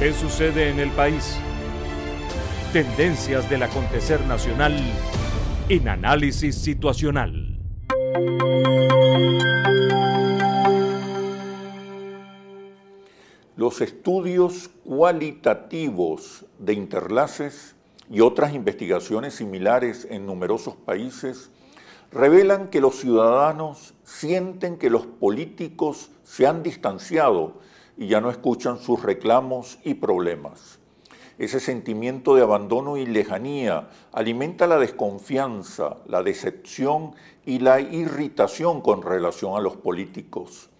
¿Qué sucede en el país? Tendencias del acontecer nacional en Análisis Situacional. Los estudios cualitativos de Interlaces y otras investigaciones similares en numerosos países revelan que los ciudadanos sienten que los políticos se han distanciado y ya no escuchan sus reclamos y problemas. Ese sentimiento de abandono y lejanía alimenta la desconfianza, la decepción y la irritación con relación a los políticos.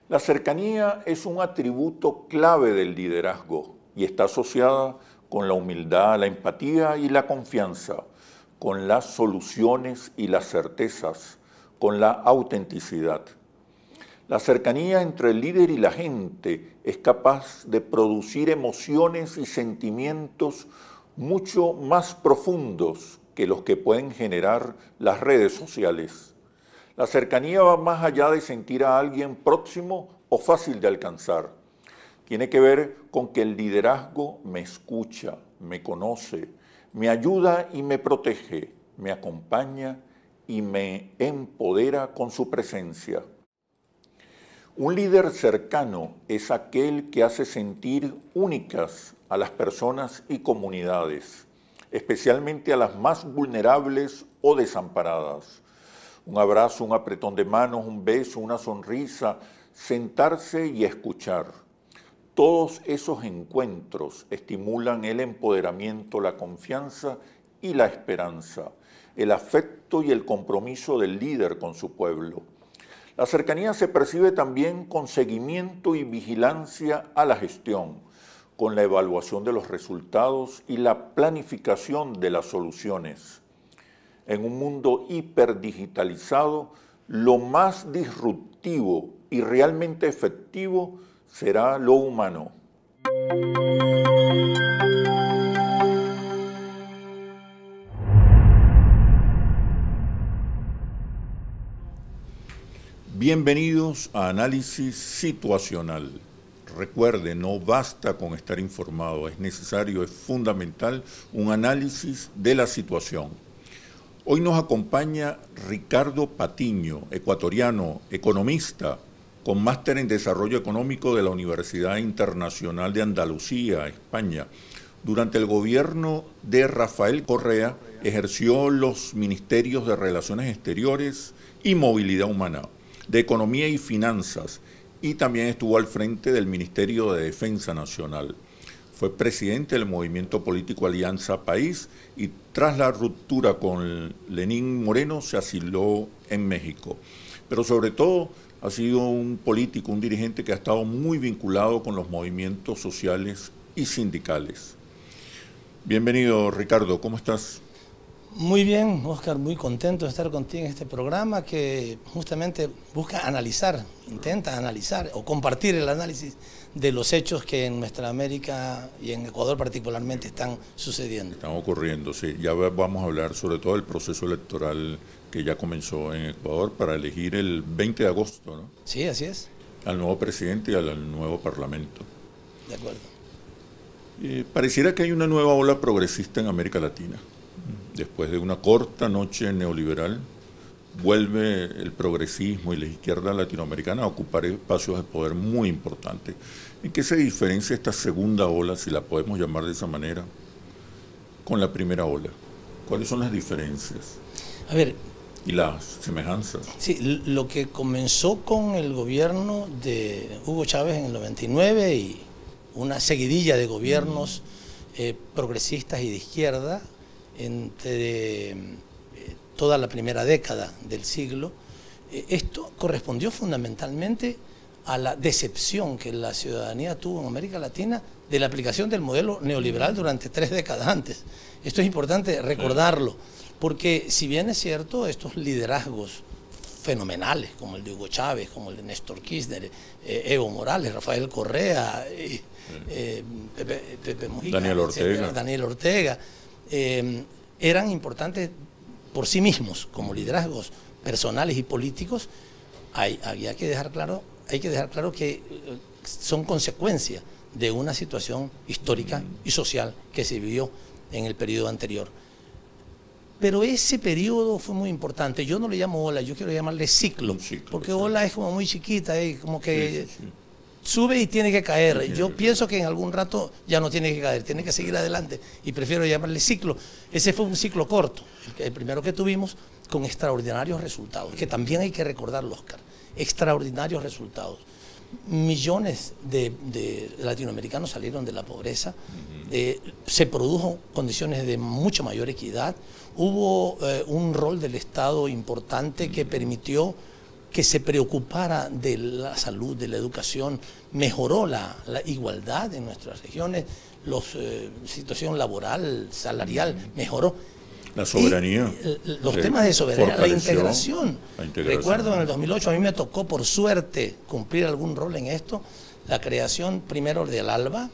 La cercanía es un atributo clave del liderazgo y está asociada con la humildad, la empatía y la confianza, con las soluciones y las certezas, con la autenticidad. La cercanía entre el líder y la gente es capaz de producir emociones y sentimientos mucho más profundos que los que pueden generar las redes sociales. La cercanía va más allá de sentir a alguien próximo o fácil de alcanzar. Tiene que ver con que el liderazgo me escucha, me conoce, me ayuda y me protege, me acompaña y me empodera con su presencia. Un líder cercano es aquel que hace sentir únicas a las personas y comunidades, especialmente a las más vulnerables o desamparadas. Un abrazo, un apretón de manos, un beso, una sonrisa, sentarse y escuchar. Todos esos encuentros estimulan el empoderamiento, la confianza y la esperanza, el afecto y el compromiso del líder con su pueblo. La cercanía se percibe también con seguimiento y vigilancia a la gestión, con la evaluación de los resultados y la planificación de las soluciones. En un mundo hiperdigitalizado, lo más disruptivo y realmente efectivo será lo humano. Bienvenidos a Análisis Situacional. Recuerde, no basta con estar informado, es necesario, es fundamental un análisis de la situación. Hoy nos acompaña Ricardo Patiño, ecuatoriano, economista, con máster en Desarrollo Económico de la Universidad Internacional de Andalucía, España. Durante el gobierno de Rafael Correa ejerció los ministerios de Relaciones Exteriores y Movilidad Humana, de Economía y Finanzas, y también estuvo al frente del Ministerio de Defensa Nacional. Fue presidente del movimiento político Alianza País y tras la ruptura con Lenín Moreno se asiló en México. Pero sobre todo ha sido un político, un dirigente que ha estado muy vinculado con los movimientos sociales y sindicales. Bienvenido, Ricardo, ¿cómo estás? Muy bien, Oscar, muy contento de estar contigo en este programa que justamente busca analizar, intenta analizar o compartir el análisis de los hechos que en nuestra América y en Ecuador particularmente están sucediendo. Están ocurriendo, sí. Ya vamos a hablar sobre todo del proceso electoral que ya comenzó en Ecuador para elegir el 20 de agosto, ¿no? Sí, así es. Al nuevo presidente y al nuevo parlamento. De acuerdo. Pareciera que hay una nueva ola progresista en América Latina. Después de una corta noche neoliberal, vuelve el progresismo y la izquierda latinoamericana a ocupar espacios de poder muy importantes. ¿En qué se diferencia esta segunda ola, si la podemos llamar de esa manera, con la primera ola? ¿Cuáles son las diferencias? A ver, ¿y las semejanzas? Sí, lo que comenzó con el gobierno de Hugo Chávez en el 99 y una seguidilla de gobiernos progresistas y de izquierda, entre toda la primera década del siglo, esto correspondió fundamentalmente a la decepción que la ciudadanía tuvo en América Latina de la aplicación del modelo neoliberal durante 3 décadas antes. Esto es importante recordarlo, porque si bien es cierto, estos liderazgos fenomenales, como el de Hugo Chávez, como el de Néstor Kirchner, Evo Morales, Rafael Correa, Pepe Mujica, Daniel Ortega, eran importantes por sí mismos como liderazgos personales y políticos. Hay que dejar claro que son consecuencia de una situación histórica y social que se vivió en el periodo anterior. Pero ese periodo fue muy importante. Yo no le llamo ola, yo quiero llamarle ciclo, porque ola es como muy chiquita, como que sube y tiene que caer. Yo pienso que en algún rato ya no tiene que caer, tiene que seguir adelante, y prefiero llamarle ciclo. Ese fue un ciclo corto, el primero que tuvimos, con extraordinarios resultados, que también hay que recordarlo, Oscar. Extraordinarios resultados. Millones de latinoamericanos salieron de la pobreza, se produjo condiciones de mucha mayor equidad, hubo un rol del Estado importante que permitió que se preocupara de la salud, de la educación, mejoró la igualdad en nuestras regiones, la situación laboral, salarial, mejoró. La soberanía. Los temas de soberanía, la integración. Recuerdo en el 2008, a mí me tocó por suerte cumplir algún rol en esto, la creación primero del ALBA,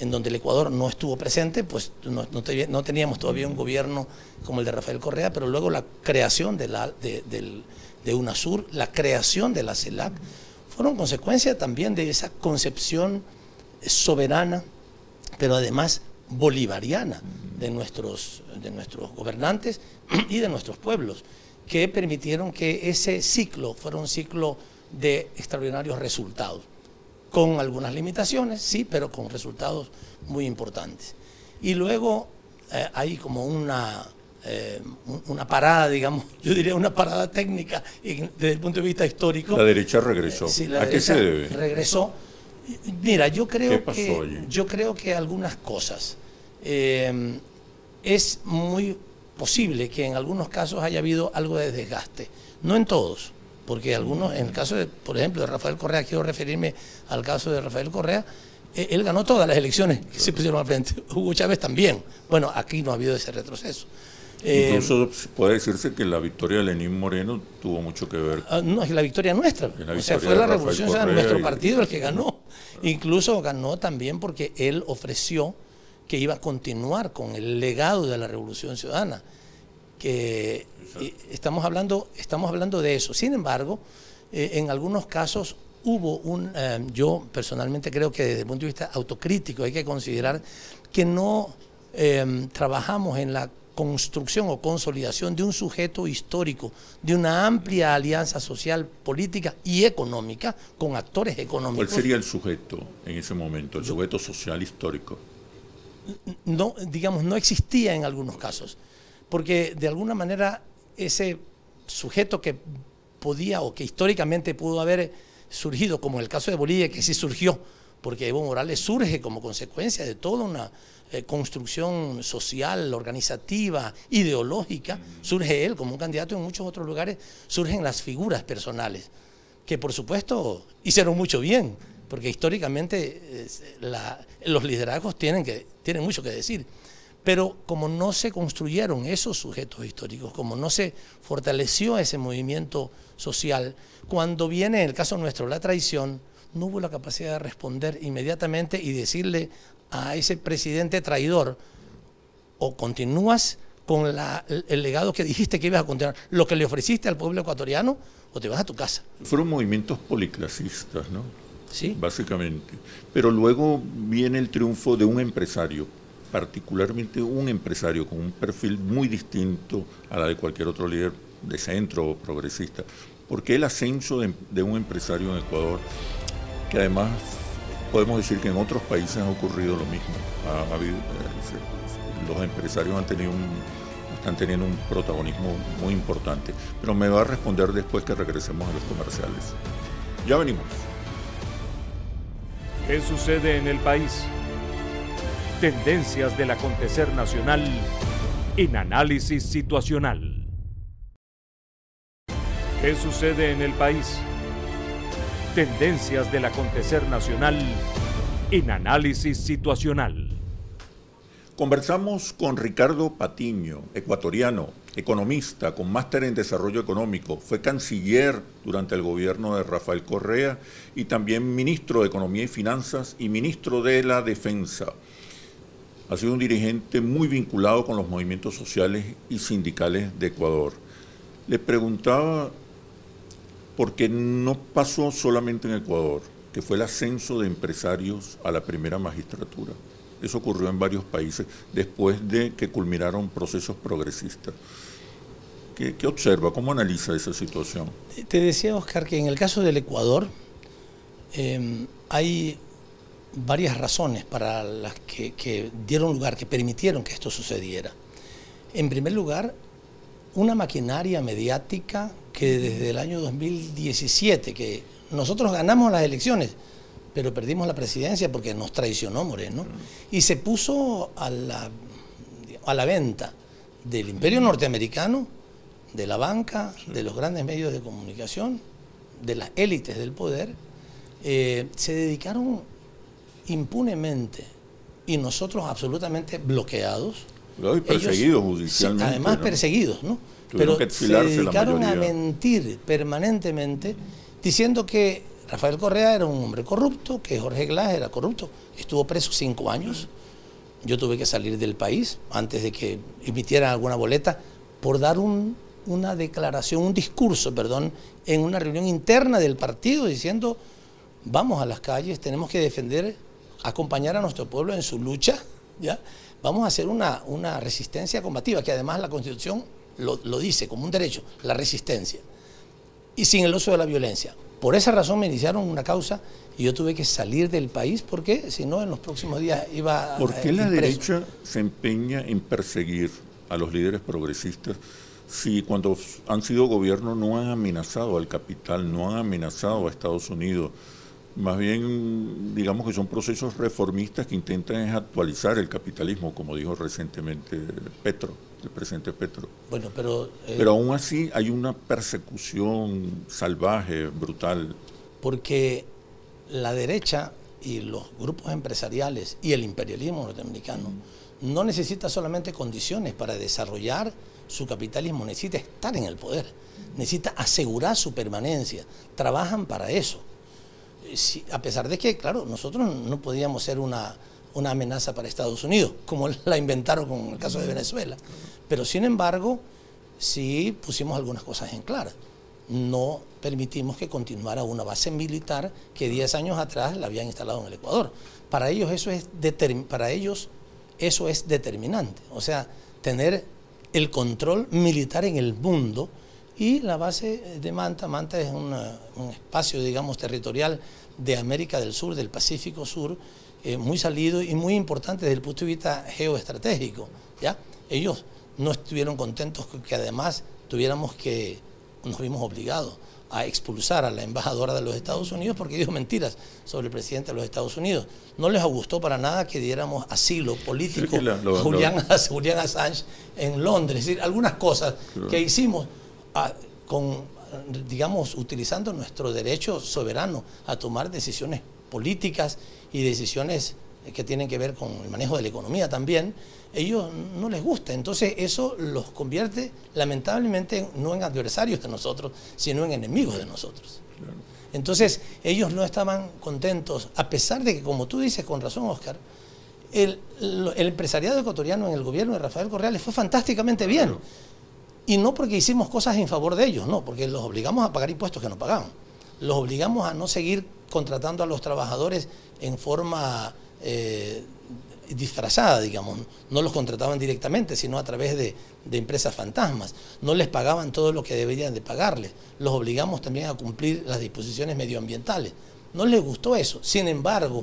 en donde el Ecuador no estuvo presente, pues no teníamos todavía un gobierno como el de Rafael Correa, pero luego la creación de UNASUR, la creación de la CELAC, fueron consecuencia también de esa concepción soberana, pero además bolivariana de nuestros gobernantes y de nuestros pueblos, que permitieron que ese ciclo fuera un ciclo de extraordinarios resultados, con algunas limitaciones, sí, pero con resultados muy importantes. Y luego hay como una parada, digamos, yo diría una parada técnica desde el punto de vista histórico. La derecha regresó. Sí, la ¿A qué se debe? Regresó. Mira, yo creo que algunas cosas. Es muy posible que en algunos casos haya habido algo de desgaste, no en todos, porque algunos, en el caso de, por ejemplo, de Rafael Correa, quiero referirme al caso de Rafael Correa, él ganó todas las elecciones que se pusieron al frente. Hugo Chávez también. Bueno, aquí no ha habido ese retroceso. Incluso puede decirse que la victoria de Lenín Moreno tuvo mucho que ver. No, es la victoria nuestra. O sea, fue la revolución, o sea, nuestro partido el que ganó. Incluso ganó también porque él ofreció que iba a continuar con el legado de la Revolución Ciudadana. Que estamos hablando de eso. Sin embargo, en algunos casos hubo yo personalmente creo que desde el punto de vista autocrítico hay que considerar que no trabajamos en la construcción o consolidación de un sujeto histórico, de una amplia alianza social, política y económica con actores económicos. ¿Cuál sería el sujeto en ese momento, el sujeto social histórico? No, digamos, no existía en algunos casos, porque de alguna manera ese sujeto que podía o que históricamente pudo haber surgido, como en el caso de Bolivia, que sí surgió, porque Evo Morales surge como consecuencia de toda una construcción social, organizativa, ideológica, surge él como un candidato. En muchos otros lugares surgen las figuras personales, que por supuesto hicieron mucho bien, porque históricamente los liderazgos tienen mucho que decir, pero como no se construyeron esos sujetos históricos, como no se fortaleció ese movimiento social, cuando viene, en el caso nuestro, la traición, no hubo la capacidad de responder inmediatamente y decirle a ese presidente traidor: o continúas con el legado que dijiste que ibas a continuar, lo que le ofreciste al pueblo ecuatoriano, o te vas a tu casa. Fueron movimientos policlasistas, ¿no? Sí. Básicamente. Pero luego viene el triunfo de un empresario, particularmente un empresario con un perfil muy distinto a la de cualquier otro líder de centro o progresista. Porque el ascenso de un empresario en Ecuador, que además podemos decir que en otros países ha ocurrido lo mismo. Los empresarios están teniendo un protagonismo muy importante. Pero me va a responder después que regresemos a los comerciales. Ya venimos. ¿Qué sucede en el país? Tendencias del acontecer nacional en análisis situacional. ¿Qué sucede en el país? Tendencias del acontecer nacional en análisis situacional. Conversamos con Ricardo Patiño, ecuatoriano, economista con máster en desarrollo económico, fue canciller durante el gobierno de Rafael Correa y también ministro de Economía y Finanzas y ministro de la Defensa. Ha sido un dirigente muy vinculado con los movimientos sociales y sindicales de Ecuador. Le preguntaba por qué no pasó solamente en Ecuador, que fue el ascenso de empresarios a la primera magistratura. Eso ocurrió en varios países después de que culminaron procesos progresistas. ¿Qué observa? ¿Cómo analiza esa situación? Te decía, Oscar, que en el caso del Ecuador hay varias razones para las que dieron lugar, que permitieron que esto sucediera. En primer lugar, una maquinaria mediática que desde el año 2017, que nosotros ganamos las elecciones, pero perdimos la presidencia porque nos traicionó Moreno, y se puso a la venta del imperio norteamericano, de la banca, de los grandes medios de comunicación, de las élites del poder, se dedicaron impunemente y nosotros absolutamente bloqueados. Y perseguidos judicialmente. Sí, además, ¿no? Perseguidos, ¿no? Pero se dedicaron a mentir permanentemente diciendo que Rafael Correa era un hombre corrupto, que Jorge Glass era corrupto. Estuvo preso 5 años. Yo tuve que salir del país antes de que emitieran alguna boleta por dar una declaración, un discurso, perdón, en una reunión interna del partido diciendo: vamos a las calles, tenemos que defender, acompañar a nuestro pueblo en su lucha, ¿ya? Vamos a hacer una resistencia combativa, que además la Constitución lo dice como un derecho, la resistencia, y sin el uso de la violencia. Por esa razón me iniciaron una causa y yo tuve que salir del país porque si no en los próximos días iba a... ¿Por qué la derecha se empeña en perseguir a los líderes progresistas si cuando han sido gobierno no han amenazado al capital, no han amenazado a Estados Unidos? Más bien, digamos que son procesos reformistas que intentan actualizar el capitalismo, como dijo recientemente el presidente Petro. Bueno, pero aún así hay una persecución salvaje, brutal. Porque la derecha y los grupos empresariales y el imperialismo norteamericano no necesita solamente condiciones para desarrollar su capitalismo, necesita estar en el poder, necesita asegurar su permanencia, trabajan para eso. Sí, a pesar de que, claro, nosotros no podíamos ser una amenaza para Estados Unidos, como la inventaron con el caso de Venezuela. Pero, sin embargo, sí pusimos algunas cosas en claro. No permitimos que continuara una base militar que 10 años atrás la habían instalado en el Ecuador. Para ellos eso es determinante. O sea, tener el control militar en el mundo. Y la base de Manta es un espacio, digamos, territorial de América del Sur, del Pacífico Sur, muy salido y muy importante desde el punto de vista geoestratégico, ¿ya? Ellos no estuvieron contentos que además nos vimos obligados a expulsar a la embajadora de los Estados Unidos porque dijo mentiras sobre el presidente de los Estados Unidos. No les gustó para nada que diéramos asilo político a Julian Assange en Londres. Es decir, algunas cosas que hicimos digamos, utilizando nuestro derecho soberano a tomar decisiones políticas y decisiones que tienen que ver con el manejo de la economía también, ellos no les gusta. Entonces eso los convierte lamentablemente no en adversarios de nosotros, sino en enemigos de nosotros. Entonces ellos no estaban contentos, a pesar de que, como tú dices con razón, Oscar, el empresariado ecuatoriano en el gobierno de Rafael Correa les fue fantásticamente bien. Y no porque hicimos cosas en favor de ellos, no, porque los obligamos a pagar impuestos que no pagaban. Los obligamos a no seguir contratando a los trabajadores en forma disfrazada, digamos. No los contrataban directamente, sino a través de empresas fantasmas. No les pagaban todo lo que deberían de pagarles. Los obligamos también a cumplir las disposiciones medioambientales. No les gustó eso. Sin embargo,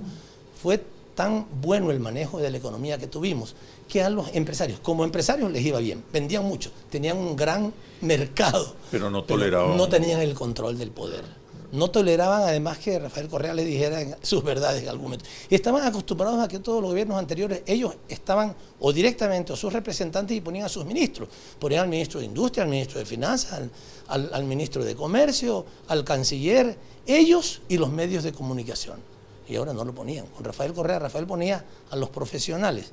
fue tan bueno el manejo de la economía que tuvimos que a los empresarios, como empresarios les iba bien, vendían mucho, tenían un gran mercado, pero no toleraban, no tenían el control del poder, no toleraban además que Rafael Correa les dijera sus verdades en algún momento, y estaban acostumbrados a que todos los gobiernos anteriores, ellos estaban o directamente o sus representantes y ponían a sus ministros, ponían al ministro de Industria, al ministro de Finanzas, al ministro de Comercio, al canciller, ellos y los medios de comunicación. Y ahora no lo ponían. Con Rafael Correa, Rafael ponía a los profesionales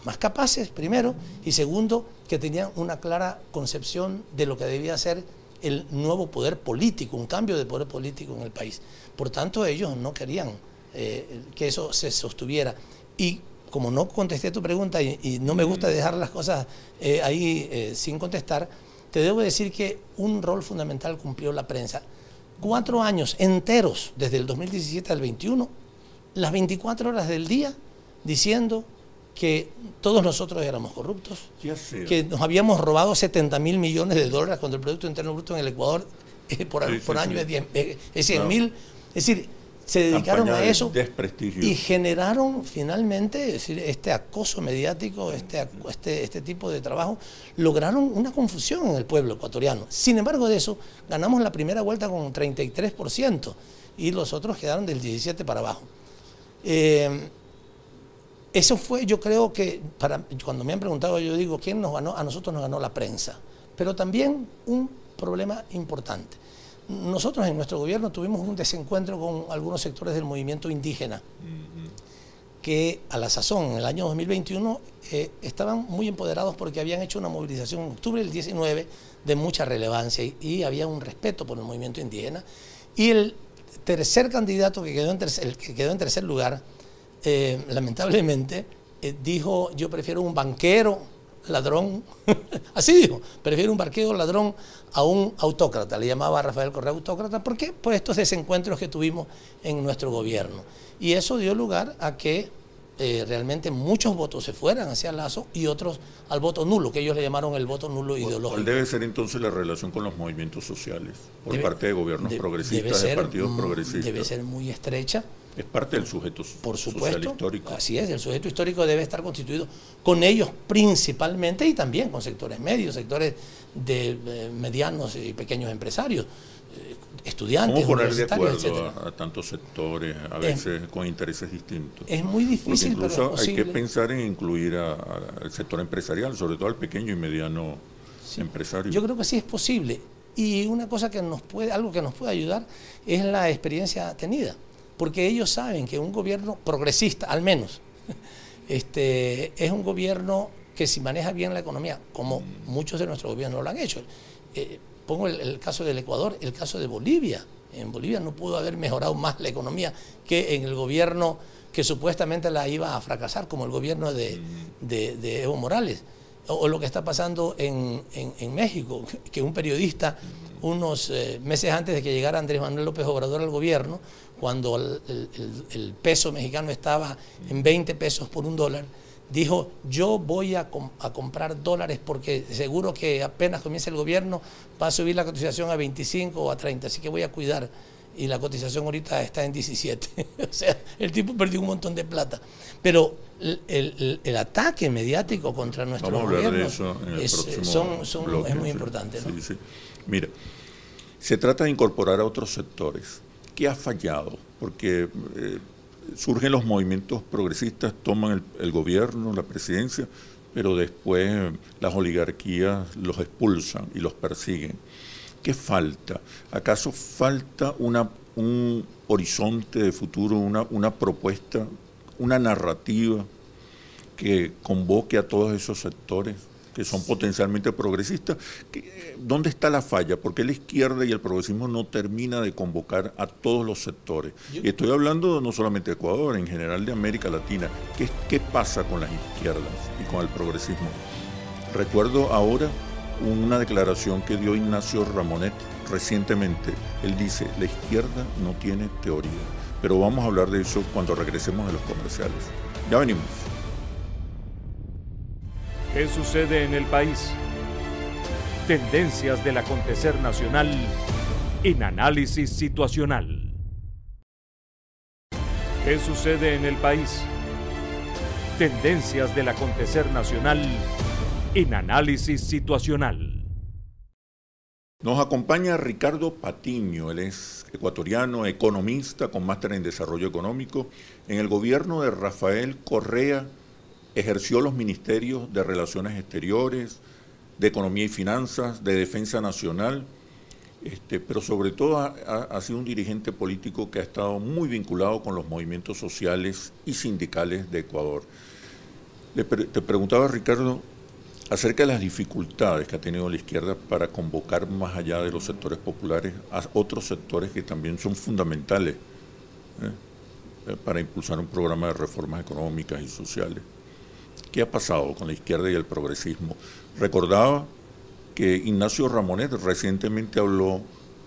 más capaces, primero, y segundo, que tenían una clara concepción de lo que debía ser el nuevo poder político, un cambio de poder político en el país. Por tanto, ellos no querían que eso se sostuviera. Y como no contesté tu pregunta y no me gusta dejar las cosas ahí sin contestar, te debo decir que un rol fundamental cumplió la prensa. 4 años enteros, desde el 2017 al 21, las 24 horas del día, diciendo que todos nosotros éramos corruptos, que nos habíamos robado 70.000 millones de dólares cuando el Producto Interno Bruto en el Ecuador por año es 100.000. Es decir, se dedicaron a eso y generaron finalmente, es decir, este acoso mediático, este tipo de trabajo, lograron una confusión en el pueblo ecuatoriano. Sin embargo de eso, ganamos la primera vuelta con un 33% y los otros quedaron del 17% para abajo. Eso fue, yo creo que, cuando me han preguntado, yo digo, ¿quién nos ganó? A nosotros nos ganó la prensa. Pero también un problema importante. Nosotros en nuestro gobierno tuvimos un desencuentro con algunos sectores del movimiento indígena, que a la sazón, en el año 2021, estaban muy empoderados porque habían hecho una movilización en octubre del 19 de mucha relevancia y había un respeto por el movimiento indígena. Y el tercer candidato que quedó en tercer lugar, lamentablemente, dijo: yo prefiero un banquero ladrón, así dijo, prefiero un banquero ladrón a un autócrata, le llamaba a Rafael Correa autócrata. ¿Por qué? Por estos desencuentros que tuvimos en nuestro gobierno. Y eso dio lugar a que realmente muchos votos se fueran hacia Lazo y otros al voto nulo, que ellos le llamaron el voto nulo ideológico. ¿Cuál debe ser entonces la relación con los movimientos sociales por parte de gobiernos progresistas, de partidos progresistas? Debe ser muy estrecha. Es parte del sujeto social histórico. Así es, el sujeto histórico debe estar constituido con ellos principalmente y también con sectores medios, sectores de medianos y pequeños empresarios, estudiantes, ¿cómo poner de universitarios, acuerdo a tantos sectores, a veces con intereses distintos? Es muy difícil, porque incluso pero es posible. Hay que pensar en incluir al sector empresarial, sobre todo al pequeño y mediano empresario. Yo creo que sí es posible. Y una cosa algo que nos puede ayudar es la experiencia tenida. Porque ellos saben que un gobierno progresista, al menos, es un gobierno que si maneja bien la economía, como muchos de nuestros gobiernos lo han hecho. Pongo el caso del Ecuador, el caso de Bolivia. En Bolivia no pudo haber mejorado más la economía que en el gobierno que supuestamente la iba a fracasar, como el gobierno de Evo Morales. O lo que está pasando en México, que un periodista, unos meses antes de que llegara Andrés Manuel López Obrador al gobierno, cuando el peso mexicano estaba en 20 pesos por $1, dijo: yo voy a comprar dólares porque seguro que apenas comience el gobierno va a subir la cotización a 25 o a 30, así que voy a cuidar. Y la cotización ahorita está en 17. O sea, el tipo perdió un montón de plata. Pero el ataque mediático contra nuestro gobierno es muy importante, ¿no? Sí. Mira, se trata de incorporar a otros sectores. ¿Qué ha fallado? Porque surgen los movimientos progresistas, toman el gobierno, la presidencia, pero después las oligarquías los expulsan y los persiguen. ¿Qué falta? ¿Acaso falta un horizonte de futuro, una propuesta, una narrativa que convoque a todos esos sectores que son potencialmente progresistas? ¿Dónde está la falla? ¿Por qué la izquierda y el progresismo no termina de convocar a todos los sectores? Y estoy hablando no solamente de Ecuador, en general de América Latina. ¿Qué pasa con las izquierdas y con el progresismo? Recuerdo ahora una declaración que dio Ignacio Ramonet recientemente. Él dice: la izquierda no tiene teoría. Pero vamos a hablar de eso cuando regresemos de los comerciales. Ya venimos. ¿Qué sucede en el país? Tendencias del acontecer nacional en Análisis Situacional. ¿Qué sucede en el país? Tendencias del acontecer nacional en Análisis Situacional. Nos acompaña Ricardo Patiño. Él es ecuatoriano, economista con máster en desarrollo económico. En el gobierno de Rafael Correa ejerció los ministerios de Relaciones Exteriores, de Economía y Finanzas, de Defensa Nacional, pero sobre todo ha sido un dirigente político que ha estado muy vinculado con los movimientos sociales y sindicales de Ecuador. Te preguntaba, Ricardo, acerca de las dificultades que ha tenido la izquierda para convocar más allá de los sectores populares a otros sectores que también son fundamentales para impulsar un programa de reformas económicas y sociales. ¿Qué ha pasado con la izquierda y el progresismo? Recordaba que Ignacio Ramonet recientemente habló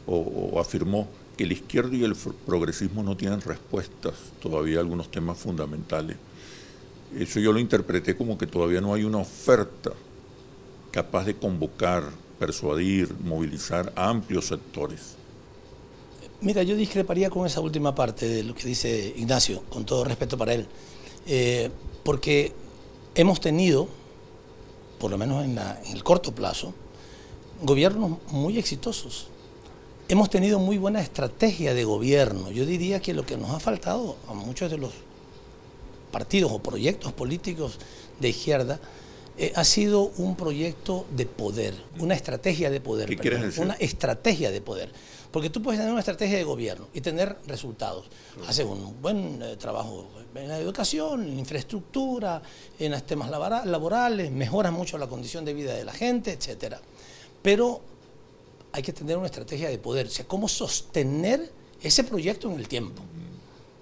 o afirmó que la izquierda y el progresismo no tienen respuestas todavía a algunos temas fundamentales. Eso yo lo interpreté como que todavía no hay una oferta capaz de convocar, persuadir, movilizar a amplios sectores. Mira, yo discreparía con esa última parte de lo que dice Ignacio, con todo respeto para él, porque hemos tenido, por lo menos en el corto plazo, gobiernos muy exitosos. Hemos tenido muy buena estrategia de gobierno. Yo diría que lo que nos ha faltado a muchos de los partidos o proyectos políticos de izquierda ha sido un proyecto de poder, una estrategia de poder. ¿Qué quieres decir? Una estrategia de poder. Porque tú puedes tener una estrategia de gobierno y tener resultados. Haces un buen trabajo en la educación, en infraestructura, en los temas laborales, mejoras mucho la condición de vida de la gente, etcétera. Pero hay que tener una estrategia de poder, o sea, cómo sostener ese proyecto en el tiempo.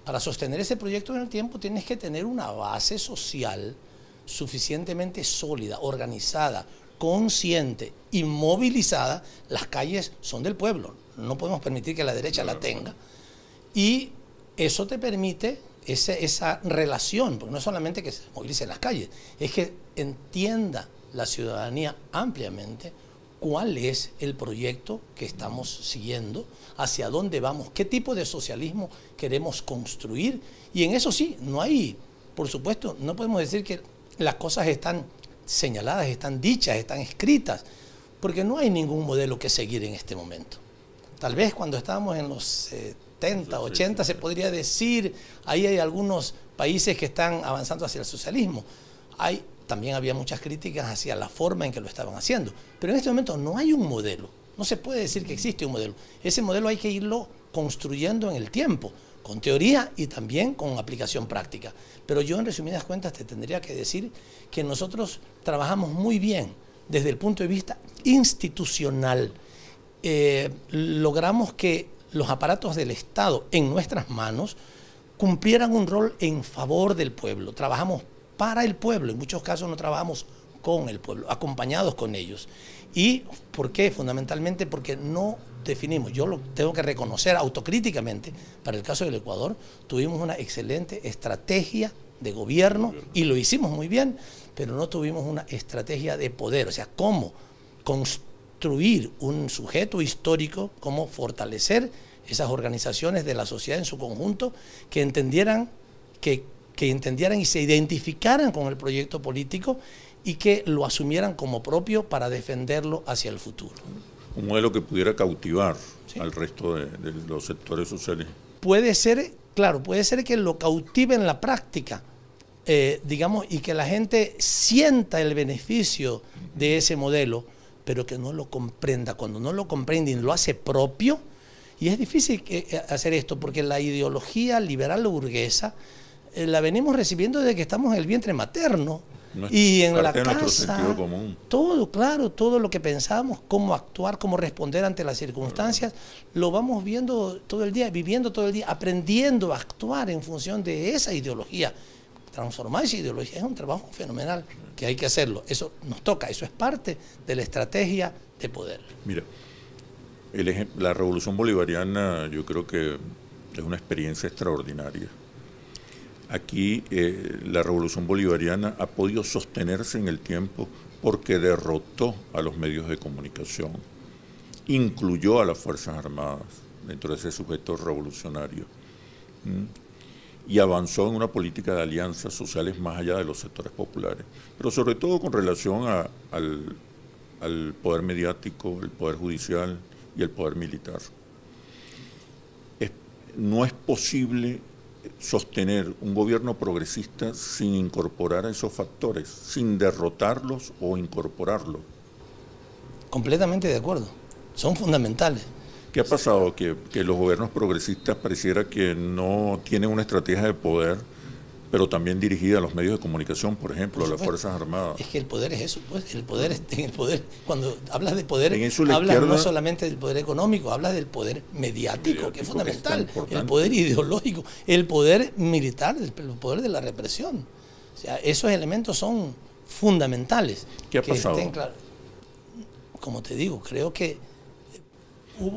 Para sostener ese proyecto en el tiempo tienes que tener una base social suficientemente sólida, organizada, consciente y movilizada. Las calles son del pueblo, no podemos permitir que la derecha la tenga. Y eso te permite esa relación, porque no es solamente que se movilice en las calles, es que entienda la ciudadanía ampliamente cuál es el proyecto que estamos siguiendo, hacia dónde vamos, qué tipo de socialismo queremos construir. Y en eso sí, no hay, por supuesto, no podemos decir que las cosas están señaladas, están dichas, están escritas, porque no hay ningún modelo que seguir en este momento. Tal vez cuando estábamos en los 70, 80 se podría decir, ahí hay algunos países que están avanzando hacia el socialismo. También había muchas críticas hacia la forma en que lo estaban haciendo. Pero en este momento no hay un modelo. No se puede decir que existe un modelo. Ese modelo hay que irlo construyendo en el tiempo, con teoría y también con aplicación práctica. Pero yo, en resumidas cuentas, te tendría que decir que nosotros trabajamos muy bien desde el punto de vista institucional. Logramos que los aparatos del Estado en nuestras manos cumplieran un rol en favor del pueblo. Trabajamos para el pueblo, en muchos casos no trabajamos con el pueblo, acompañados con ellos. ¿Y por qué? Fundamentalmente porque no definimos, yo lo tengo que reconocer autocríticamente, para el caso del Ecuador, tuvimos una excelente estrategia de gobierno y lo hicimos muy bien, pero no tuvimos una estrategia de poder, o sea, cómo construir un sujeto histórico, cómo fortalecer esas organizaciones de la sociedad en su conjunto que entendieran y se identificaran con el proyecto político y que lo asumieran como propio para defenderlo hacia el futuro. Un modelo que pudiera cautivar al resto de los sectores sociales. Puede ser, claro, puede ser que lo cautive en la práctica, digamos, y que la gente sienta el beneficio de ese modelo, pero que no lo comprenda. Cuando no lo comprende y lo hace propio, y es difícil hacer esto, porque la ideología liberal o burguesa la venimos recibiendo desde que estamos en el vientre materno. Y en la casa, todo, claro, todo lo que pensamos, cómo actuar, cómo responder ante las circunstancias, lo vamos viendo todo el día, viviendo todo el día, aprendiendo a actuar en función de esa ideología. Transformar esa ideología es un trabajo fenomenal, que hay que hacerlo. Eso nos toca, eso es parte de la estrategia de poder. Mira, la revolución bolivariana yo creo que es una experiencia extraordinaria. Aquí la revolución bolivariana ha podido sostenerse en el tiempo porque derrotó a los medios de comunicación, incluyó a las Fuerzas Armadas dentro de ese sujeto revolucionario y avanzó en una política de alianzas sociales más allá de los sectores populares, pero sobre todo con relación al poder mediático, el poder judicial y el poder militar. No es posible sostener un gobierno progresista sin incorporar a esos factores, sin derrotarlos o incorporarlos. Completamente de acuerdo, son fundamentales. ¿Qué ha pasado? Que los gobiernos progresistas pareciera que no tienen una estrategia de poder, pero también dirigida a los medios de comunicación, por ejemplo, a las Fuerzas Armadas. Es que el poder es eso, pues, el poder, cuando hablas de poder, hablas izquierda, no solamente del poder económico, hablas del poder mediático, que es fundamental, el poder ideológico, el poder militar, el poder de la represión. O sea, esos elementos son fundamentales. ¿Qué ha pasado? Como te digo, creo que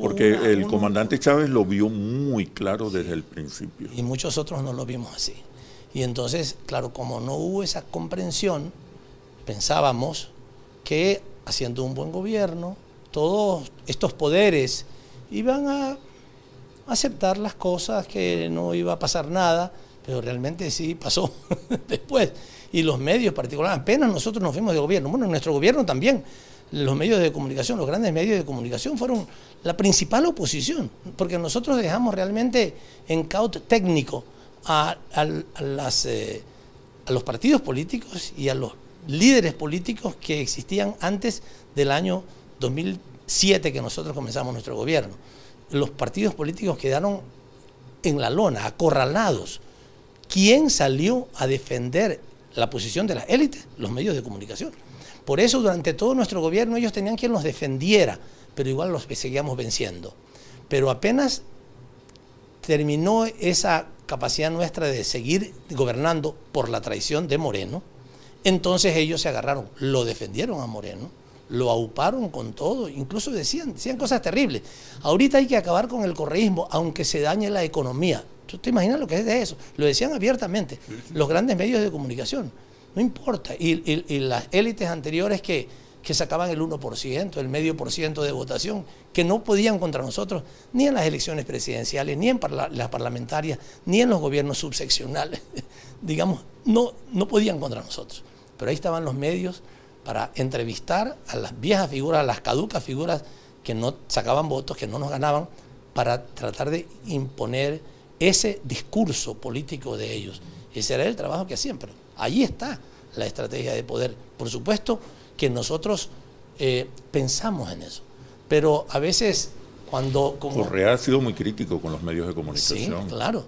Porque el comandante Chávez lo vio muy claro desde el principio. Y muchos otros no lo vimos así. Y entonces, claro, como no hubo esa comprensión, pensábamos que haciendo un buen gobierno, todos estos poderes iban a aceptar las cosas, que no iba a pasar nada, pero realmente sí pasó después. Y los medios particularmente, apenas nosotros nos fuimos de gobierno, bueno, nuestro gobierno también, los medios de comunicación, los grandes medios de comunicación fueron la principal oposición, porque nosotros dejamos realmente en caos técnico a los partidos políticos y a los líderes políticos que existían antes del año 2007 que nosotros comenzamos nuestro gobierno. Los partidos políticos quedaron en la lona, acorralados. ¿Quién salió a defender la posición de las élites? Los medios de comunicación. Por eso durante todo nuestro gobierno ellos tenían quien los defendiera, pero igual los seguíamos venciendo. Pero apenas terminó esa capacidad nuestra de seguir gobernando por la traición de Moreno, entonces ellos se agarraron, lo defendieron a Moreno, lo auparon con todo, incluso decían cosas terribles. Ahorita hay que acabar con el correísmo, aunque se dañe la economía. ¿Tú te imaginas lo que es de eso? Lo decían abiertamente los grandes medios de comunicación. No importa. Y las élites anteriores que sacaban el 1%, el medio por ciento de votación, que no podían contra nosotros, ni en las elecciones presidenciales, ni en las parlamentarias, ni en los gobiernos subseccionales, digamos, no podían contra nosotros. Pero ahí estaban los medios para entrevistar a las viejas figuras, a las caducas figuras que no sacaban votos, que no nos ganaban, para tratar de imponer ese discurso político de ellos. Ese era el trabajo que hacían, pero ahí está la estrategia de poder. Por supuesto que nosotros pensamos en eso, pero a veces cuando... Correa ha sido muy crítico con los medios de comunicación. Sí, claro.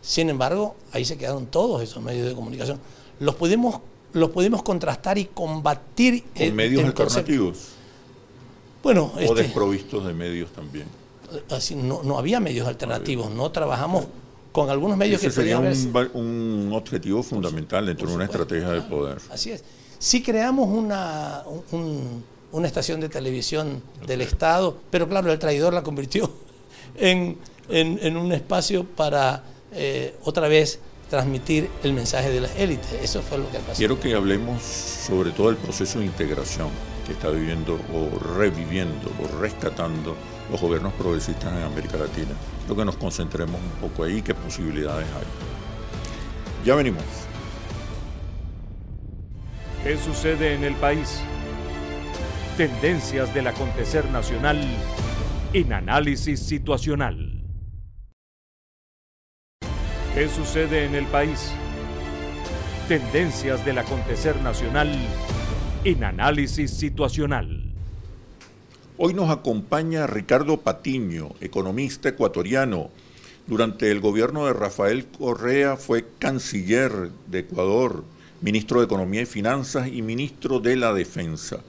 Sin embargo, ahí se quedaron todos esos medios de comunicación. Los pudimos contrastar y combatir... ¿Con medios alternativos? Bueno, o desprovistos de medios también. Así, no había medios alternativos, no trabajamos con algunos medios que sería un objetivo fundamental dentro de una estrategia de poder. Así es. Sí creamos una estación de televisión del Estado, pero claro, el traidor la convirtió en un espacio para otra vez transmitir el mensaje de las élites. Eso fue lo que pasó. Quiero que hablemos sobre todo del proceso de integración que está viviendo o reviviendo o rescatando los gobiernos progresistas en América Latina. Quiero que nos concentremos un poco ahí, qué posibilidades hay. Ya venimos. ¿Qué sucede en el país? Tendencias del acontecer nacional en análisis situacional. ¿Qué sucede en el país? Tendencias del acontecer nacional en análisis situacional. Hoy nos acompaña Ricardo Patiño, economista ecuatoriano. Durante el gobierno de Rafael Correa fue canciller de Ecuador, ministro de Economía y Finanzas y ministro de la Defensa,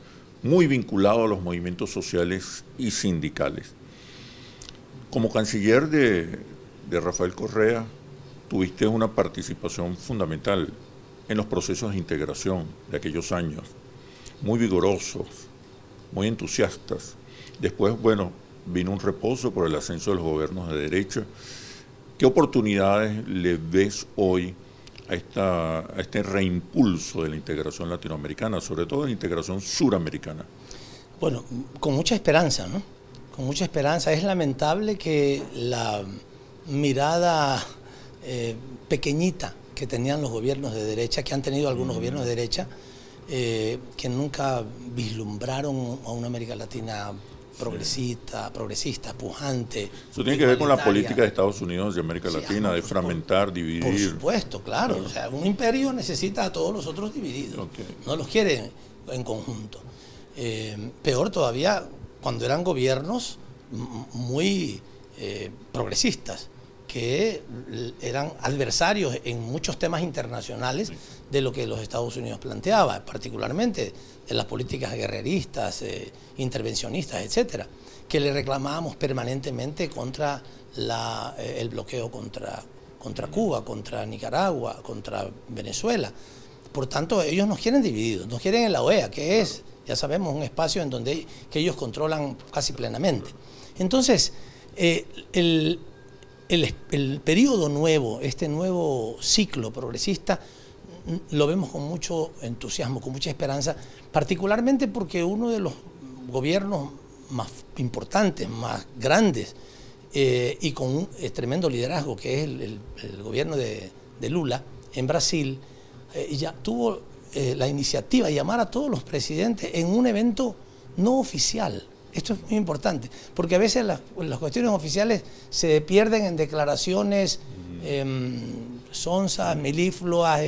muy vinculado a los movimientos sociales y sindicales. Como canciller de Rafael Correa, tuviste una participación fundamental en los procesos de integración de aquellos años, muy vigorosos, muy entusiastas. Después, bueno, vino un reposo por el ascenso de los gobiernos de derecha. ¿Qué oportunidades le ves hoy a este reimpulso de la integración latinoamericana, sobre todo la integración suramericana? Bueno, con mucha esperanza, ¿no? Con mucha esperanza. Es lamentable que la mirada pequeñita que tenían los gobiernos de derecha, que han tenido algunos gobiernos de derecha, que nunca vislumbraron a una América Latina progresista, pujante. Eso tiene que ver con la política de Estados Unidos y América Latina, de fragmentar, dividir. Por supuesto, claro. O sea, un imperio necesita a todos los otros divididos. No los quiere en conjunto. Peor todavía cuando eran gobiernos muy progresistas, que eran adversarios en muchos temas internacionales de lo que los Estados Unidos planteaba, particularmente de las políticas guerreristas, intervencionistas, etcétera, que le reclamábamos permanentemente contra el bloqueo contra Cuba, contra Nicaragua, contra Venezuela. Por tanto, ellos nos quieren divididos, nos quieren en la OEA, que es, ya sabemos, un espacio en donde que ellos controlan casi plenamente. Entonces, el periodo nuevo, este nuevo ciclo progresista, lo vemos con mucho entusiasmo, con mucha esperanza, particularmente porque uno de los gobiernos más importantes, más grandes y con un tremendo liderazgo, que es el gobierno de Lula en Brasil, ya tuvo la iniciativa de llamar a todos los presidentes en un evento no oficial. Esto es muy importante, porque a veces las cuestiones oficiales se pierden en declaraciones sonzas, melifluas,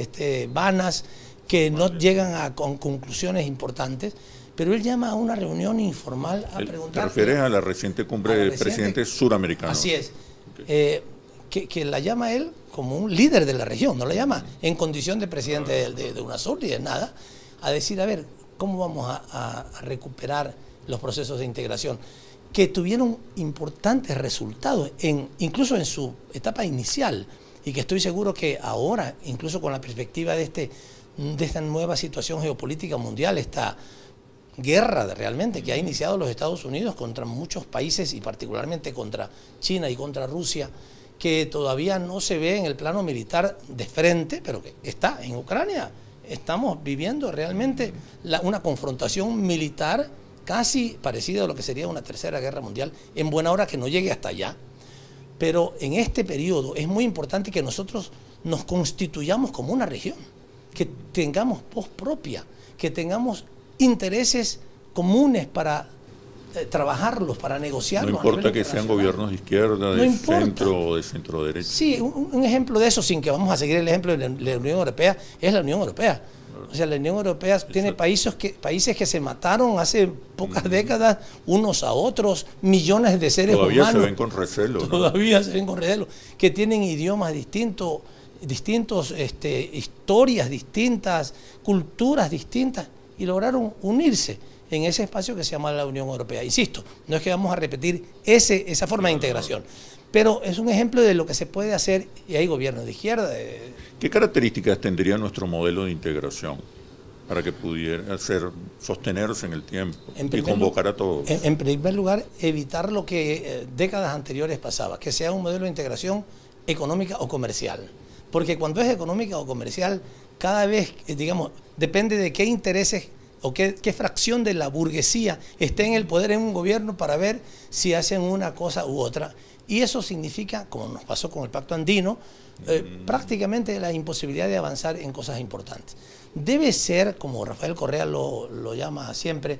vanas, que no llegan a conclusiones importantes. Pero él llama a una reunión informal a preguntar... ¿Te refieres a la reciente cumbre de presidentes suramericanos? Así es. Okay. Que la llama él como un líder de la región, no la llama en condición de presidente de UNASUR ni de nada, a decir, a ver, ¿cómo vamos a recuperar los procesos de integración? Que tuvieron importantes resultados, incluso en su etapa inicial, y que estoy seguro que ahora, incluso con la perspectiva de esta nueva situación geopolítica mundial, esta guerra realmente que ha iniciado los Estados Unidos contra muchos países y particularmente contra China y contra Rusia, que todavía no se ve en el plano militar de frente, pero que está en Ucrania. Estamos viviendo realmente una confrontación militar casi parecida a lo que sería una tercera guerra mundial, en buena hora que no llegue hasta allá. Pero en este periodo es muy importante que nosotros nos constituyamos como una región, que tengamos voz propia, que tengamos intereses comunes para trabajarlos, para negociarlos. No importa que sean gobiernos de izquierda, de centro o de centro derecha. Sí, un ejemplo de eso, sin que vamos a seguir el ejemplo de la Unión Europea, es la Unión Europea. O sea, la Unión Europea tiene países que se mataron hace pocas décadas unos a otros, millones de seres humanos. Todavía se ven con recelo, ¿no? Todavía se ven con recelo, que tienen idiomas distintos, historias distintas, culturas distintas, y lograron unirse en ese espacio que se llama la Unión Europea. Insisto, no es que vamos a repetir esa forma de integración, pero es un ejemplo de lo que se puede hacer, y hay gobiernos de izquierda. ¿Qué características tendría nuestro modelo de integración para que pudiera sostenerse en el tiempo y convocar a todos? En primer lugar, evitar lo que décadas anteriores pasaba, que sea un modelo de integración económica o comercial. Porque cuando es económica o comercial, cada vez, digamos, depende de qué intereses o qué fracción de la burguesía esté en el poder en un gobierno para ver si hacen una cosa u otra. Y eso significa, como nos pasó con el Pacto Andino, prácticamente la imposibilidad de avanzar en cosas importantes. Debe ser, como Rafael Correa lo llama siempre,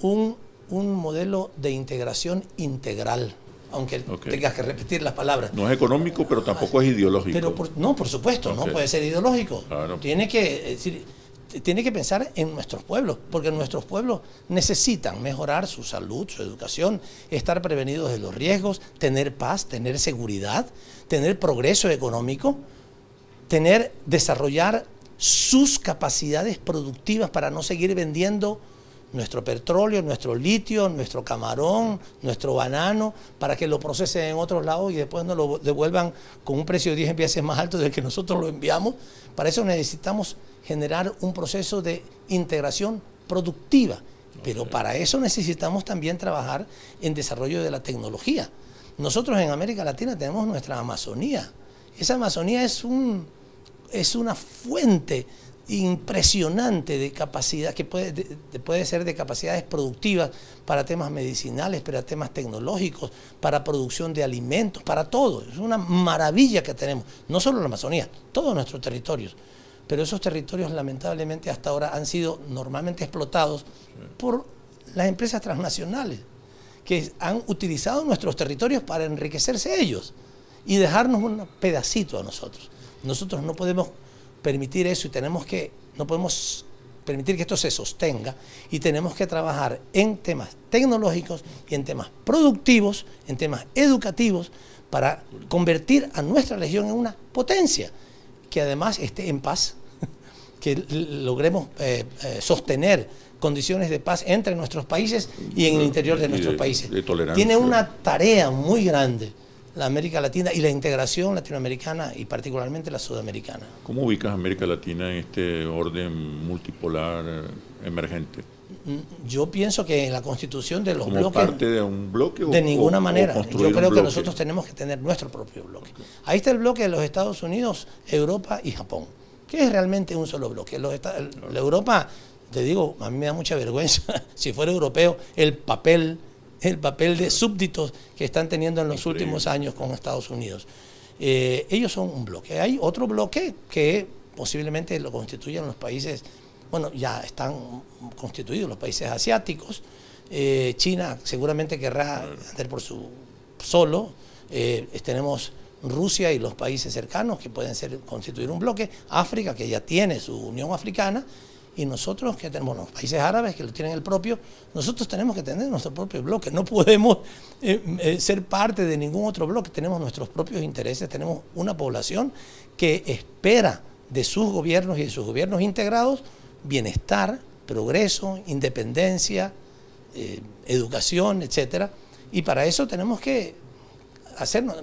un modelo de integración integral, aunque tengas que repetir las palabras. No es económico, pero tampoco es ideológico. Pero no, por supuesto, no puede ser ideológico. Claro. Tiene que pensar en nuestros pueblos, porque nuestros pueblos necesitan mejorar su salud, su educación, estar prevenidos de los riesgos, tener paz, tener seguridad, tener progreso económico, desarrollar sus capacidades productivas para no seguir vendiendo nuestro petróleo, nuestro litio, nuestro camarón, nuestro banano, para que lo procesen en otros lados y después nos lo devuelvan con un precio de 10 veces más alto del que nosotros lo enviamos. Para eso necesitamos generar un proceso de integración productiva, pero para eso necesitamos también trabajar en desarrollo de la tecnología. Nosotros en América Latina tenemos nuestra Amazonía. Esa Amazonía es una fuente impresionante de capacidad, que puede ser de capacidades productivas para temas medicinales, para temas tecnológicos, para producción de alimentos, para todo. Es una maravilla que tenemos, no solo la Amazonía, todos nuestros territorios. Pero esos territorios lamentablemente hasta ahora han sido normalmente explotados por las empresas transnacionales, que han utilizado nuestros territorios para enriquecerse ellos y dejarnos un pedacito a nosotros. Nosotros no podemos permitir eso y no podemos permitir que esto se sostenga, y tenemos que trabajar en temas tecnológicos y en temas productivos, en temas educativos, para convertir a nuestra región en una potencia que además esté en paz, que logremos sostener condiciones de paz entre nuestros países y en el interior de nuestros países. Tiene una tarea muy grande la América Latina y la integración latinoamericana y particularmente la sudamericana. ¿Cómo ubicas América Latina en este orden multipolar emergente? Yo pienso que en la constitución de los ¿Como bloques... parte de un bloque? De ninguna manera. Yo creo que nosotros tenemos que tener nuestro propio bloque. Ahí está el bloque de los Estados Unidos, Europa y Japón, que es realmente un solo bloque. La Europa, te digo, a mí me da mucha vergüenza, si fuera europeo, el papel de súbditos que están teniendo en los últimos años con Estados Unidos. Ellos son un bloque. Hay otro bloque que posiblemente lo constituyen los países... Bueno, ya están constituidos los países asiáticos. China seguramente querrá andar por su solo. Tenemos Rusia y los países cercanos que pueden constituir un bloque. África, que ya tiene su Unión Africana. Y nosotros, que tenemos los países árabes, que lo tienen el propio, nosotros tenemos que tener nuestro propio bloque. No podemos ser parte de ningún otro bloque. Tenemos nuestros propios intereses. Tenemos una población que espera de sus gobiernos y de sus gobiernos integrados bienestar, progreso, independencia, educación, etcétera. Y para eso tenemos que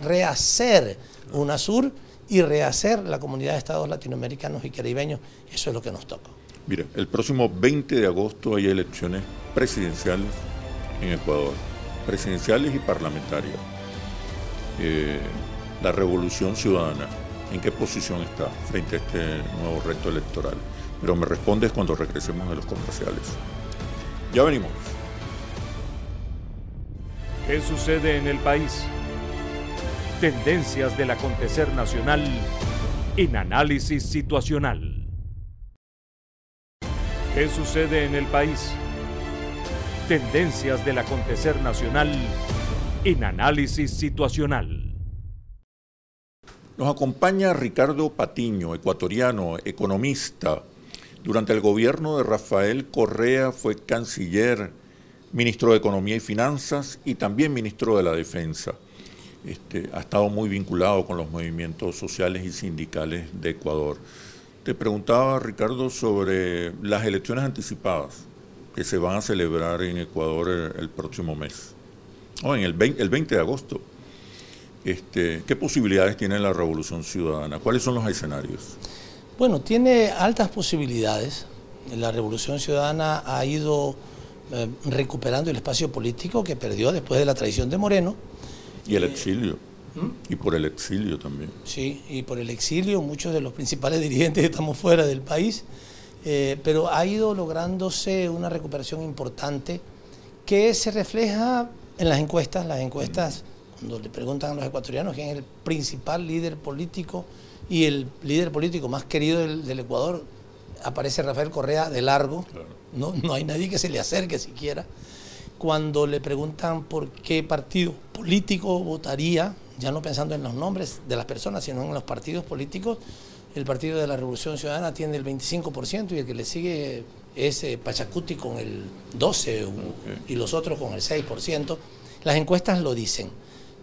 rehacer UNASUR y rehacer la comunidad de estados latinoamericanos y caribeños. Eso es lo que nos toca. Mira, el próximo 20 de agosto hay elecciones presidenciales en Ecuador, presidenciales y parlamentarias. La Revolución Ciudadana, ¿en qué posición está frente a este nuevo reto electoral? Pero me respondes cuando regresemos de los comerciales. Ya venimos. ¿Qué sucede en el país? Tendencias del acontecer nacional en análisis situacional. ¿Qué sucede en el país? Tendencias del acontecer nacional en análisis situacional. Nos acompaña Ricardo Patiño, ecuatoriano, economista. Durante el gobierno de Rafael Correa fue canciller, ministro de Economía y Finanzas y también ministro de la Defensa. Ha estado muy vinculado con los movimientos sociales y sindicales de Ecuador. Te preguntaba, Ricardo, sobre las elecciones anticipadas que se van a celebrar en Ecuador el próximo mes, el 20 de agosto. ¿Qué posibilidades tiene la Revolución Ciudadana? ¿Cuáles son los escenarios? Bueno, tiene altas posibilidades. La Revolución Ciudadana ha ido recuperando el espacio político que perdió después de la traición de Moreno. Y el exilio. Y por el exilio también. Sí, y por el exilio muchos de los principales dirigentes estamos fuera del país, pero ha ido lográndose una recuperación importante que se refleja en las encuestas. Las encuestas, cuando le preguntan a los ecuatorianos quién es el principal líder político y el líder político más querido del Ecuador, aparece Rafael Correa de largo. Claro. No hay nadie que se le acerque siquiera. Cuando le preguntan por qué partido político votaría, ya no pensando en los nombres de las personas, sino en los partidos políticos, el Partido de la Revolución Ciudadana tiene el 25% y el que le sigue es Pachacuti con el 12% y los otros con el 6%. Las encuestas lo dicen,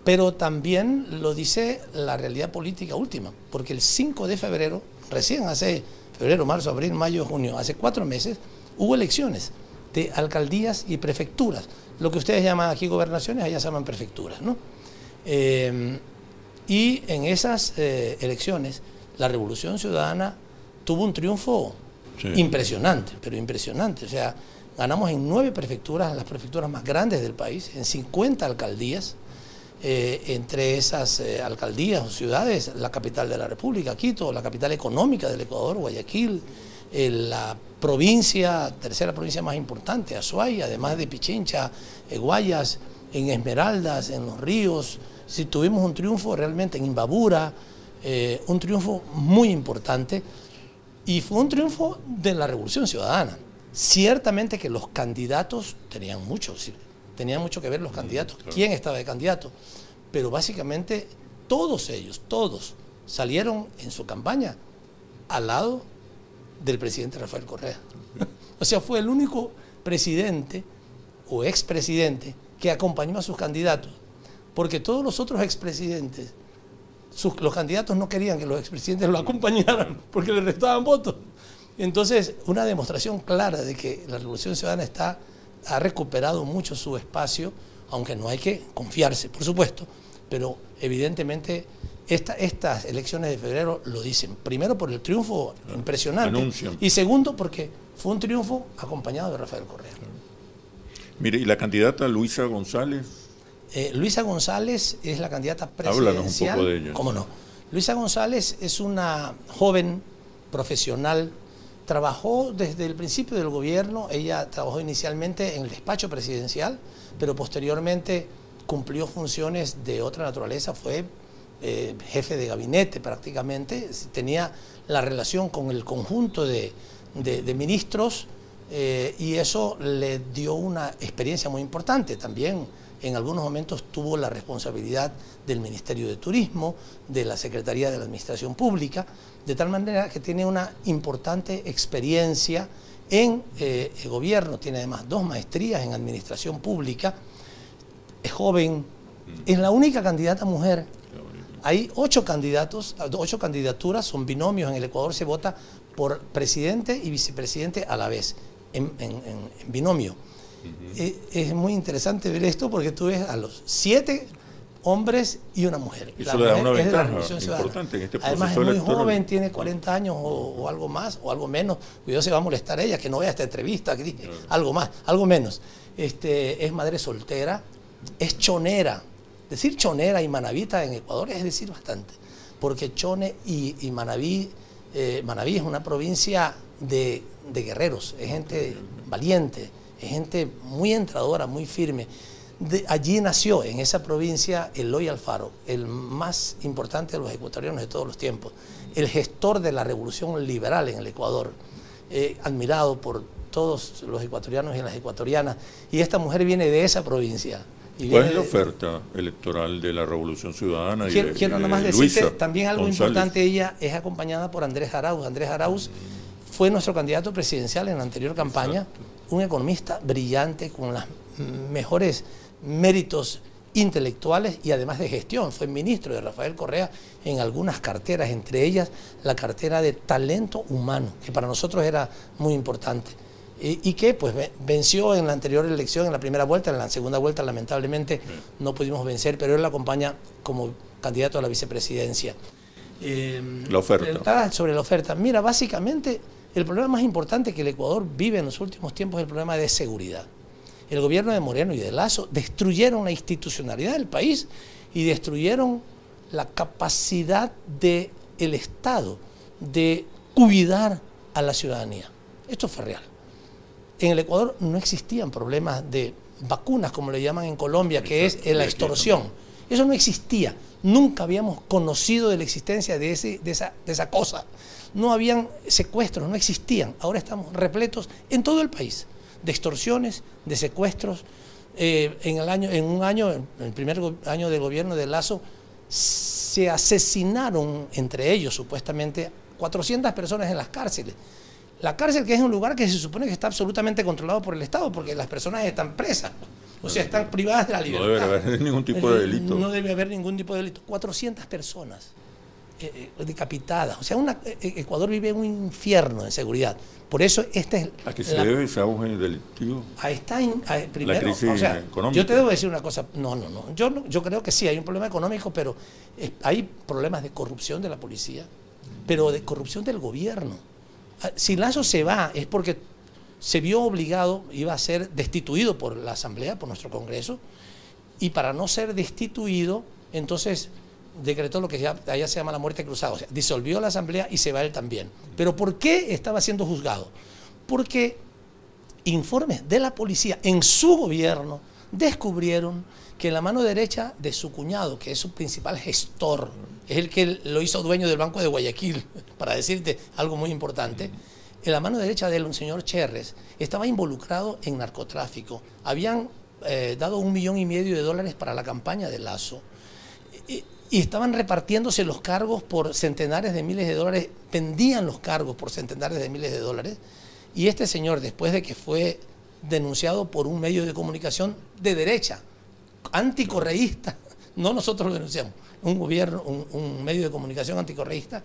pero también lo dice la realidad política última, porque el 5 de febrero, recién hace febrero, marzo, abril, mayo, junio, hace 4 meses, hubo elecciones de alcaldías y prefecturas. Lo que ustedes llaman aquí gobernaciones, allá se llaman prefecturas, ¿no? Y en esas elecciones, la Revolución Ciudadana tuvo un triunfo impresionante, pero impresionante. O sea, ganamos en 9 prefecturas, las prefecturas más grandes del país, en 50 alcaldías. Entre esas alcaldías o ciudades, la capital de la República, Quito, la capital económica del Ecuador, Guayaquil, la provincia, tercera provincia más importante, Azuay, además de Pichincha, Guayas, en Esmeraldas, en Los Ríos. Si tuvimos un triunfo realmente en Imbabura, un triunfo muy importante, y fue un triunfo de la Revolución Ciudadana. Ciertamente que los candidatos tenían mucho que ver los candidatos, claro. ¿Quién estaba de candidato? Pero básicamente todos ellos, todos salieron en su campaña al lado del presidente Rafael Correa. O sea, fue el único presidente o expresidente que acompañó a sus candidatos, porque todos los otros expresidentes, los candidatos no querían que los expresidentes lo acompañaran porque les restaban votos. Entonces, una demostración clara de que la Revolución Ciudadana ha recuperado mucho su espacio, aunque no hay que confiarse, por supuesto, pero evidentemente Estas elecciones de febrero lo dicen. Primero por el triunfo impresionante. Anuncian. Y segundo porque fue un triunfo acompañado de Rafael Correa. Mire, ¿y la candidata Luisa González? Luisa González es la candidata presidencial. Háblanos un poco de ella. ¿Cómo no? Luisa González es una joven profesional. Trabajó desde el principio del gobierno. Ella trabajó inicialmente en el despacho presidencial, pero posteriormente cumplió funciones de otra naturaleza. Fue jefe de gabinete prácticamente. Tenía la relación con el conjunto de ministros y eso le dio una experiencia muy importante. También en algunos momentos tuvo la responsabilidad del Ministerio de Turismo, de la Secretaría de la Administración Pública, de tal manera que tiene una importante experiencia en el gobierno. Tiene además 2 maestrías en Administración Pública. Es joven, es la única candidata mujer. Hay 8 candidatos, 8 candidaturas, son binomios. En el Ecuador se vota por presidente y vicepresidente a la vez, en binomio. Es muy interesante ver esto porque tú ves a los 7 hombres y una mujer. Eso le da una ventaja importante en este proceso. Además es muy electoral. joven, tiene 40 años o algo más, o algo menos. Cuidado, se va a molestar ella, que no vea esta entrevista, que dije, algo más, algo menos. Es madre soltera, es chonera. Decir chonera y manabita en Ecuador es decir bastante, porque Chone y Manabí, Manabí es una provincia de guerreros, es gente valiente, es gente muy entradora, muy firme. Allí nació, en esa provincia, Eloy Alfaro, el más importante de los ecuatorianos de todos los tiempos, el gestor de la revolución liberal en el Ecuador, admirado por todos los ecuatorianos y las ecuatorianas, y esta mujer viene de esa provincia. ¿Cuál es la oferta electoral de la Revolución Ciudadana? Quiero nada más decirte también algo importante. Ella es acompañada por Andrés Arauz. Andrés Arauz fue nuestro candidato presidencial en la anterior campaña. Exacto. Un economista brillante con los mejores méritos intelectuales y además de gestión. Fue ministro de Rafael Correa en algunas carteras, entre ellas la cartera de talento humano, que para nosotros era muy importante. Y que pues venció en la anterior elección, en la primera vuelta. En la segunda vuelta lamentablemente no pudimos vencer, pero él la acompaña como candidato a la vicepresidencia. La oferta. Sobre la oferta. Mira, básicamente el problema más importante que el Ecuador vive en los últimos tiempos es el problema de seguridad. El gobierno de Moreno y de Lasso destruyeron la institucionalidad del país y destruyeron la capacidad del Estado de cuidar a la ciudadanía. Esto fue real. En el Ecuador no existían problemas de vacunas, como le llaman en Colombia, que es la extorsión. Eso no existía. Nunca habíamos conocido de la existencia de esa cosa. No habían secuestros, no existían. Ahora estamos repletos en todo el país de extorsiones, de secuestros. En el primer año del gobierno de Lasso, se asesinaron entre ellos supuestamente 400 personas en las cárceles. La cárcel, que es un lugar que se supone que está absolutamente controlado por el Estado, porque las personas están presas, o sea, están privadas de la libertad. No debe haber ningún tipo de delito. No debe haber ningún tipo de delito. 400 personas decapitadas. O sea, Ecuador vive un infierno de seguridad. Por eso esta es... ¿A qué se debe ese auge delictivo? Ahí está, primero, la crisis económica. Yo te debo decir una cosa. No. Yo creo que sí, hay un problema económico, pero hay problemas de corrupción de la policía, pero de corrupción del gobierno. Si Lasso se va es porque se vio obligado, iba a ser destituido por la Asamblea, por nuestro Congreso, y para no ser destituido, entonces decretó lo que allá se llama la muerte cruzada, o sea, disolvió la Asamblea y se va él también. ¿Pero por qué estaba siendo juzgado? Porque informes de la policía en su gobierno descubrieron que en la mano derecha de su cuñado, que es su principal gestor, es el que lo hizo dueño del Banco de Guayaquil, para decirte algo muy importante, en la mano derecha de él, un señor Cherres, estaba involucrado en narcotráfico. Habían dado $1,5 millones para la campaña de Lasso y estaban repartiéndose los cargos por centenares de miles de dólares, vendían los cargos por centenares de miles de dólares, y este señor, después de que fue denunciado por un medio de comunicación de derecha, anticorreísta, no nosotros lo denunciamos, un medio de comunicación anticorreísta,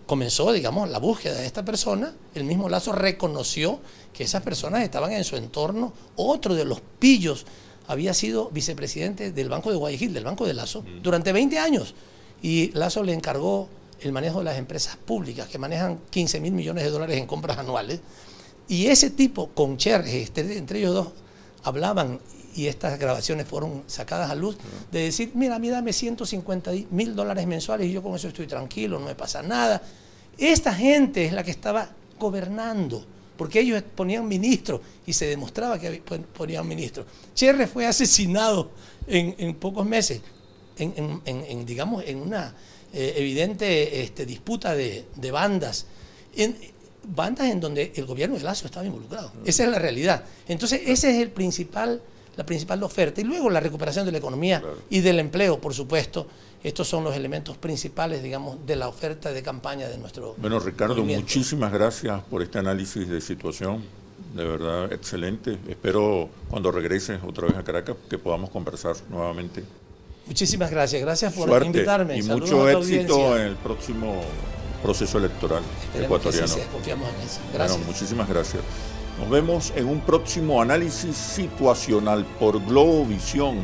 comenzó, digamos, la búsqueda de esta persona. El mismo Lasso reconoció que esas personas estaban en su entorno. Otro de los pillos había sido vicepresidente del Banco de Guayaquil, del Banco de Lazo, durante 20 años. Y Lazo le encargó el manejo de las empresas públicas, que manejan 15.000 millones de dólares en compras anuales. Y ese tipo, con Cherres, entre ellos dos, hablaban, y estas grabaciones fueron sacadas a luz, de decir, mira, a mí dame 150.000 dólares mensuales y yo con eso estoy tranquilo, no me pasa nada. Esta gente es la que estaba gobernando, porque ellos ponían ministros y se demostraba que ponían ministros. Cherres fue asesinado en pocos meses, digamos, en una evidente disputa de bandas, bandas en donde el gobierno de Lazo estaba involucrado. Esa es la realidad. Entonces, ese es la principal oferta. Y luego la recuperación de la economía y del empleo, por supuesto. Estos son los elementos principales, digamos, de la oferta de campaña de nuestro Bueno, Ricardo, movimiento. muchísimas gracias por este análisis de situación. De verdad, excelente. Espero cuando regreses otra vez a Caracas que podamos conversar nuevamente. Muchísimas gracias. Gracias por Suerte invitarme. y Saludos mucho a tu éxito audiencia. en el próximo proceso electoral Esperemos que así ecuatoriano. sea. Confiamos en eso. Gracias. Bueno, muchísimas gracias. Nos vemos en un próximo análisis situacional por Globovisión,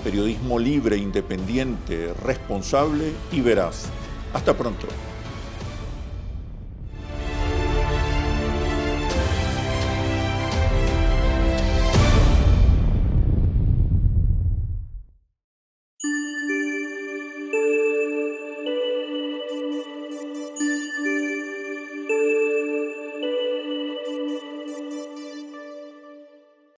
periodismo libre, independiente, responsable y veraz. Hasta pronto.